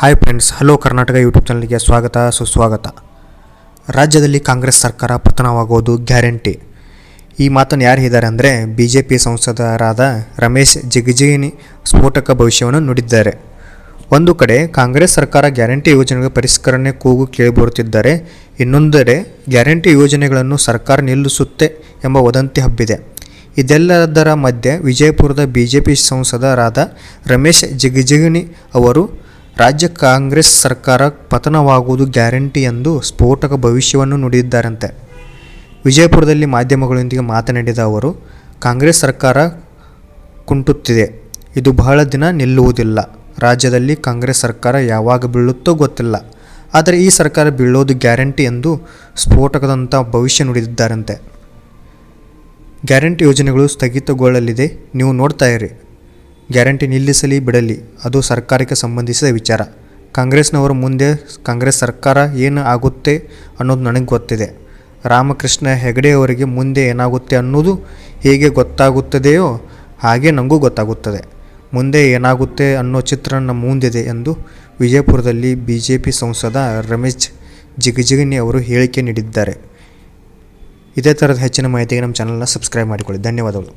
Hi friends, hello Karnataka YouTube ಚಾನಲ್ಗೆ ಸ್ವಾಗತ ಸುಸ್ವಾಗತ. ರಾಜ್ಯದಲ್ಲಿ ಕಾಂಗ್ರೆಸ್ ಸರ್ಕಾರ ಪತನವಾಗುವುದು ಗ್ಯಾರಂಟಿ. ಈ ಮಾತನ್ನು ಯಾರು ಹೇಳಿದ್ದಾರೆ ಅಂದರೆ BJP ಸಂಸದರಾದ ರಮೇಶ್ ಜಿಗಜಿಣಗಿ ಸ್ಫೋಟಕ ಭವಿಷ್ಯವನ್ನು ನುಡಿದ್ದಾರೆ. ಒಂದು ಕಡೆ ಕಾಂಗ್ರೆಸ್ ಸರ್ಕಾರ ಗ್ಯಾರಂಟಿ ಯೋಜನೆಗಳ ಪರಿಷ್ಕರಣೆ ಕೂಗು ಕೇಳಿಬರುತ್ತಿದ್ದರೆ, ಇನ್ನೊಂದೆಡೆ ಗ್ಯಾರಂಟಿ ಯೋಜನೆಗಳನ್ನು ಸರ್ಕಾರ ನಿಲ್ಲಿಸುತ್ತೆ ಎಂಬ ವದಂತಿ ಹಬ್ಬಿದೆ. ಇದೆಲ್ಲದರ ಮಧ್ಯೆ ವಿಜಯಪುರದ BJP ಸಂಸದರಾದ ರಮೇಶ್ ಜಿಗಜಿಣಗಿ ಅವರು ರಾಜ್ಯ ಕಾಂಗ್ರೆಸ್ ಸರ್ಕಾರ ಪತನವಾಗುವುದು ಗ್ಯಾರಂಟಿ ಎಂದು ಸ್ಫೋಟಕ ಭವಿಷ್ಯವನ್ನು ನುಡಿದಿದ್ದಾರಂತೆ. ವಿಜಯಪುರದಲ್ಲಿ ಮಾಧ್ಯಮಗಳೊಂದಿಗೆ ಮಾತನಾಡಿದ ಅವರು, ಕಾಂಗ್ರೆಸ್ ಸರ್ಕಾರ ಕುಂಟುತ್ತಿದೆ, ಇದು ಬಹಳ ದಿನ ನಿಲ್ಲುವುದಿಲ್ಲ. ರಾಜ್ಯದಲ್ಲಿ ಕಾಂಗ್ರೆಸ್ ಸರ್ಕಾರ ಯಾವಾಗ ಬೀಳುತ್ತೋ ಗೊತ್ತಿಲ್ಲ, ಆದರೆ ಈ ಸರ್ಕಾರ ಬೀಳೋದು ಗ್ಯಾರಂಟಿ ಎಂದು ಸ್ಫೋಟಕದಂಥ ಭವಿಷ್ಯ ನುಡಿದಿದ್ದಾರಂತೆ. ಗ್ಯಾರಂಟಿ ಯೋಜನೆಗಳು ಸ್ಥಗಿತಗೊಳ್ಳಲಿದೆ, ನೀವು ನೋಡ್ತಾ ಇರಿ. ಗ್ಯಾರಂಟಿ ನಿಲ್ಲಿಸಲಿ ಬಿಡಲಿ ಅದು ಸರ್ಕಾರಕ್ಕೆ ಸಂಬಂಧಿಸಿದ ವಿಚಾರ. ಕಾಂಗ್ರೆಸ್ನವರ ಮುಂದೆ ಕಾಂಗ್ರೆಸ್ ಸರ್ಕಾರ ಏನು ಆಗುತ್ತೆ ಅನ್ನೋದು ನನಗೆ ಗೊತ್ತಿದೆ. ರಾಮಕೃಷ್ಣ ಹೆಗಡೆಯವರಿಗೆ ಮುಂದೆ ಏನಾಗುತ್ತೆ ಅನ್ನೋದು ಹೇಗೆ ಗೊತ್ತಾಗುತ್ತದೆಯೋ ಹಾಗೆ ನನಗೂ ಗೊತ್ತಾಗುತ್ತದೆ. ಮುಂದೆ ಏನಾಗುತ್ತೆ ಅನ್ನೋ ಚಿತ್ರ ನಮ್ಮ ಮುಂದಿದೆ ಎಂದು ವಿಜಯಪುರದಲ್ಲಿ BJP ಸಂಸದ ರಮೇಶ್ ಜಿಗಜಿಣಗಿ ಅವರು ಹೇಳಿಕೆ ನೀಡಿದ್ದಾರೆ. ಇದೇ ಥರದ ಹೆಚ್ಚಿನ ಮಾಹಿತಿಗೆ ನಮ್ಮ ಚಾನಲ್ನ ಸಬ್ಸ್ಕ್ರೈಬ್ ಮಾಡಿಕೊಳ್ಳಿ. ಧನ್ಯವಾದಗಳು.